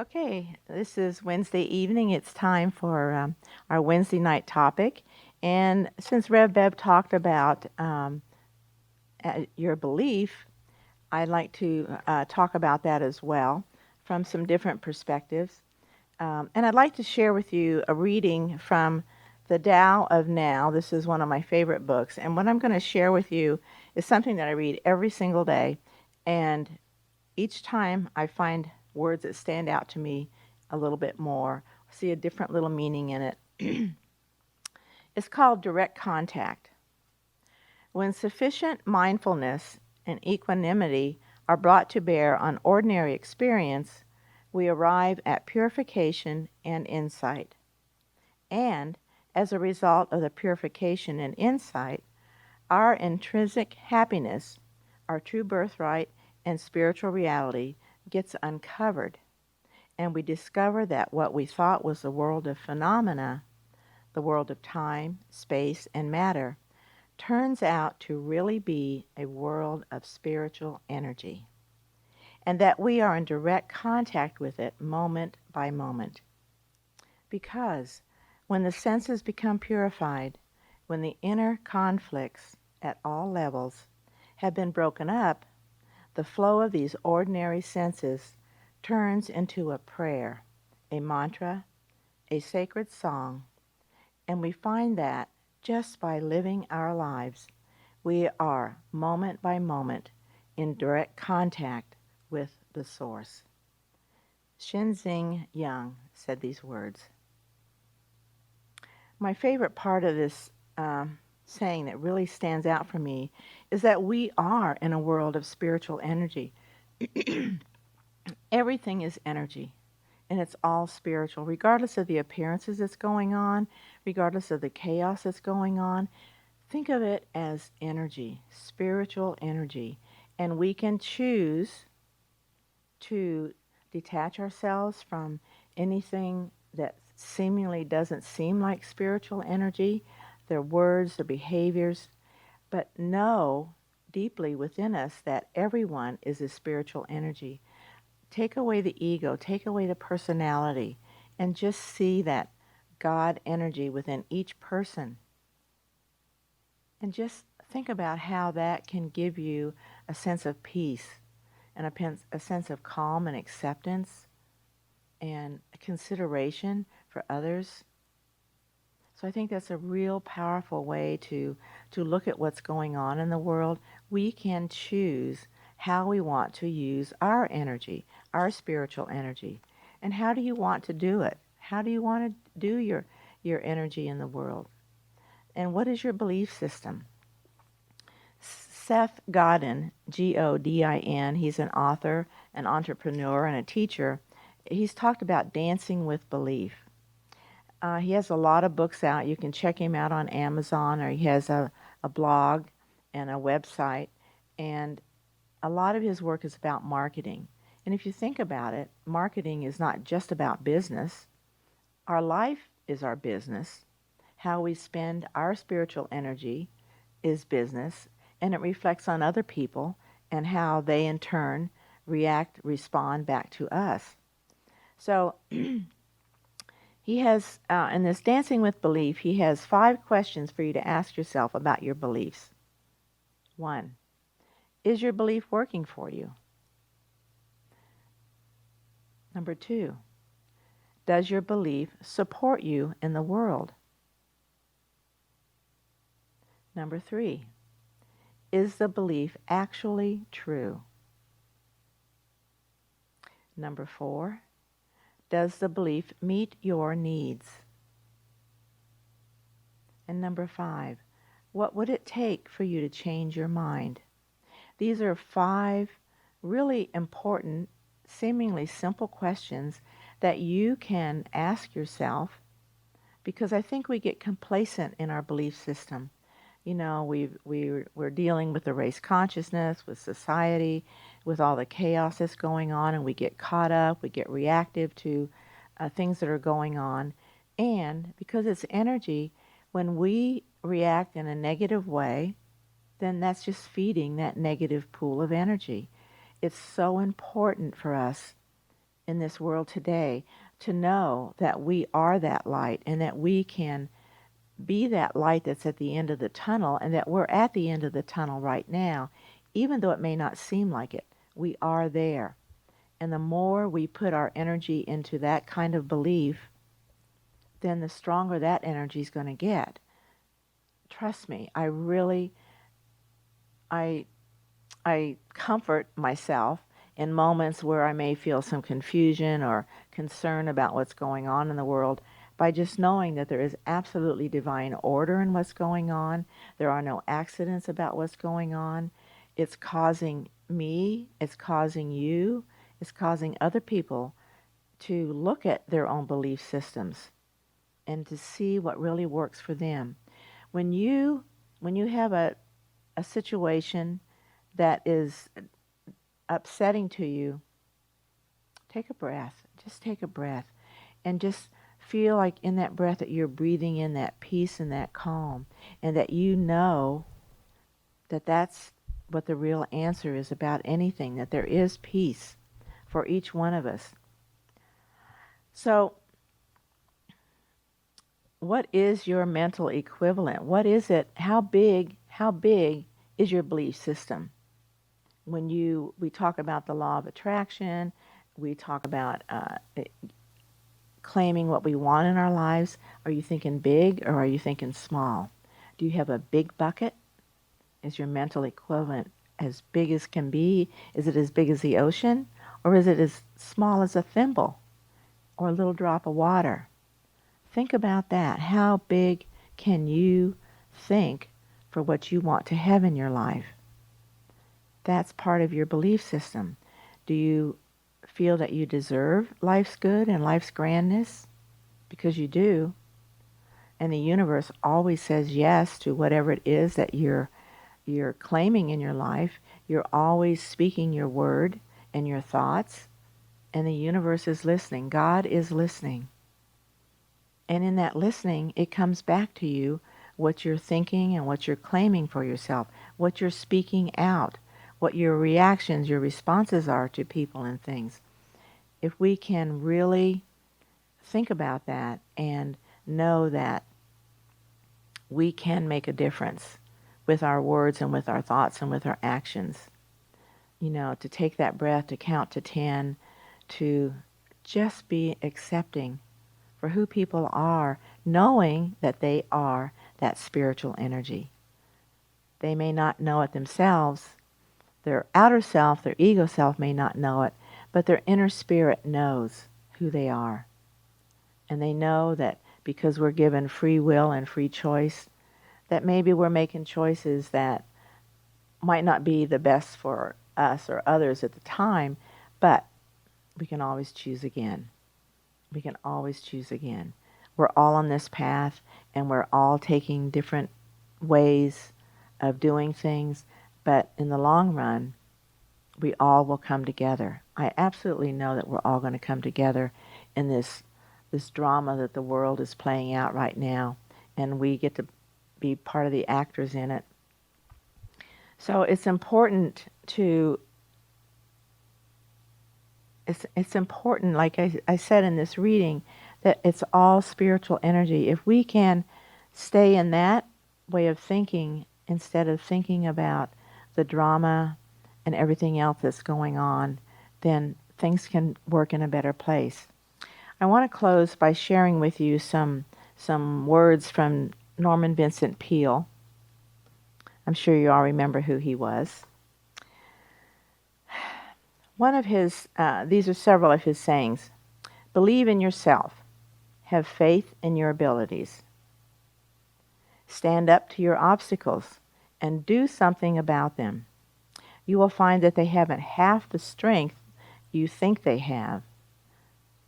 Okay, this is Wednesday evening. It's time for our Wednesday night topic. And since Rev Bev talked about your belief, I'd like to talk about that as well from some different perspectives. And I'd like to share with you a reading from The Tao of Now. This is one of my favorite books. And what I'm going to share with you is something that I read every single day. And each time I find words that stand out to me a little bit more, see a different little meaning in it. It's called direct contact. When sufficient mindfulness and equanimity are brought to bear on ordinary experience, we arrive at purification and insight. And as a result of the purification and insight, our intrinsic happiness, our true birthright, and spiritual reality gets uncovered, and we discover that what we thought was the world of phenomena, the world of time, space, and matter, turns out to really be a world of spiritual energy, and that we are in direct contact with it moment by moment. Because when the senses become purified, when the inner conflicts at all levels have been broken up, the flow of these ordinary senses turns into a prayer, a mantra, a sacred song, and we find that just by living our lives, we are moment by moment in direct contact with the Source. Shinzing Yang said these words. My favorite part of this saying that really stands out for me is that we are in a world of spiritual energy. Everything is energy, and it's all spiritual, regardless of the appearances that's going on, regardless of the chaos that's going on. Think of it as energy, spiritual energy, and we can choose to detach ourselves from anything that seemingly doesn't seem like spiritual energy, their words, their behaviors, but know deeply within us that everyone is a spiritual energy. Take away the ego, take away the personality, and just see that God energy within each person. And just think about how that can give you a sense of peace and a sense of calm and acceptance and consideration for others. So I think that's a real powerful way to look at what's going on in the world. We can choose how we want to use our energy, our spiritual energy. And how do you want to do it? How do you want to do your energy in the world? And what is your belief system? Seth Godin, Godin, he's an author, an entrepreneur, and a teacher. He's talked about dancing with belief. He has a lot of books out. You can check him out on Amazon, or he has a blog and a website. And a lot of his work is about marketing. And if you think about it, marketing is not just about business. Our life is our business. How we spend our spiritual energy is business, and it reflects on other people and how they in turn respond back to us. So he has, in this Dancing with Belief, he has 5 questions for you to ask yourself about your beliefs. 1. Is your belief working for you? Number 2. Does your belief support you in the world? Number 3. Is the belief actually true? Number 4. Does the belief meet your needs? And number 5, what would it take for you to change your mind? These are 5 really important, seemingly simple questions that you can ask yourself, because I think we get complacent in our belief system. You know, we're dealing with the race consciousness, with society, with all the chaos that's going on, and we get caught up, we get reactive to things that are going on. And because it's energy, when we react in a negative way, then that's just feeding that negative pool of energy. It's so important for us in this world today, to know that we are that light and that we can be that light that's at the end of the tunnel, and that we're at the end of the tunnel right now, even though it may not seem like it. We are there. And the more we put our energy into that kind of belief, then the stronger that energy is going to get. Trust me, I comfort myself in moments where I may feel some confusion or concern about what's going on in the world by just knowing that there is absolutely divine order in what's going on. There are no accidents about what's going on. It's causing me, it's causing you, it's causing other people to look at their own belief systems and to see what really works for them. When you have a situation that is upsetting to you, take a breath. Just take a breath and just feel like in that breath that you're breathing in that peace and that calm, and that you know that that's what the real answer is about anything, that there is peace for each one of us. So, what is your mental equivalent? What is it? How big is your belief system? When we talk about the law of attraction, we talk about claiming what we want in our lives. Are you thinking big or are you thinking small? Do you have a big bucket? Is your mental equivalent as big as can be? Is it as big as the ocean? Or is it as small as a thimble or a little drop of water? Think about that. How big can you think for what you want to have in your life? That's part of your belief system. Do you feel that you deserve life's good and life's grandness? Because you do. And the universe always says yes to whatever it is that you're claiming in your life. You're always speaking your word and your thoughts, and the universe is listening. God is listening. And in that listening, it comes back to you what you're thinking and what you're claiming for yourself, what you're speaking out, what your reactions, your responses are to people and things. If we can really think about that and know that we can make a difference with our words and with our thoughts and with our actions, to take that breath, to count to 10, to just be accepting for who people are, knowing that they are that spiritual energy. They may not know it themselves. Their outer self, their ego self may not know it, but their inner spirit knows who they are. And they know that because we're given free will and free choice, that maybe we're making choices that might not be the best for us or others at the time, but we can always choose again. We can always choose again. We're all on this path, and we're all taking different ways of doing things, but in the long run, we all will come together. I absolutely know that we're all going to come together in this drama that the world is playing out right now, and we get to be part of the actors in it. So it's important it's important, like I said in this reading, that it's all spiritual energy. If we can stay in that way of thinking instead of thinking about the drama and everything else that's going on, then things can work in a better place. I want to close by sharing with you some words from Norman Vincent Peale. I'm sure you all remember who he was. One of his, these are several of his sayings. Believe in yourself. Have faith in your abilities. Stand up to your obstacles and do something about them. You will find that they haven't half the strength you think they have.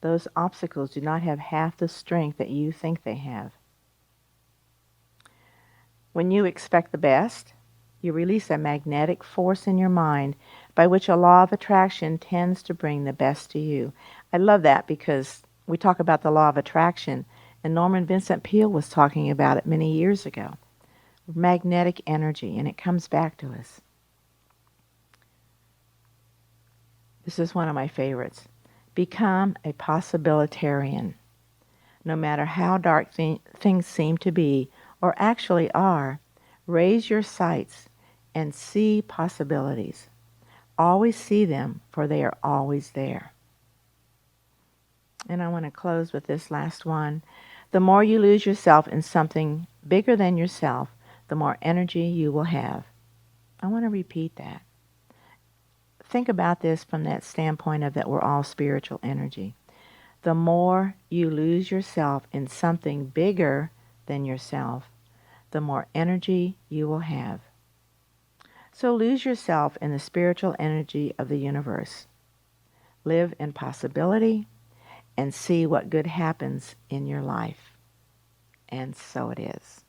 Those obstacles do not have half the strength that you think they have. When you expect the best, you release a magnetic force in your mind by which a law of attraction tends to bring the best to you. I love that because we talk about the law of attraction, and Norman Vincent Peale was talking about it many years ago. Magnetic energy, and it comes back to us. This is one of my favorites. Become a possibilitarian. No matter how dark things seem to be or actually are, raise your sights and see possibilities. Always see them, for they are always there. And I want to close with this last one. The more you lose yourself in something bigger than yourself, the more energy you will have. I want to repeat that. Think about this from that standpoint of that we're all spiritual energy. The more you lose yourself in something bigger than yourself, the more energy you will have. So lose yourself in the spiritual energy of the universe. Live in possibility and see what good happens in your life. And so it is.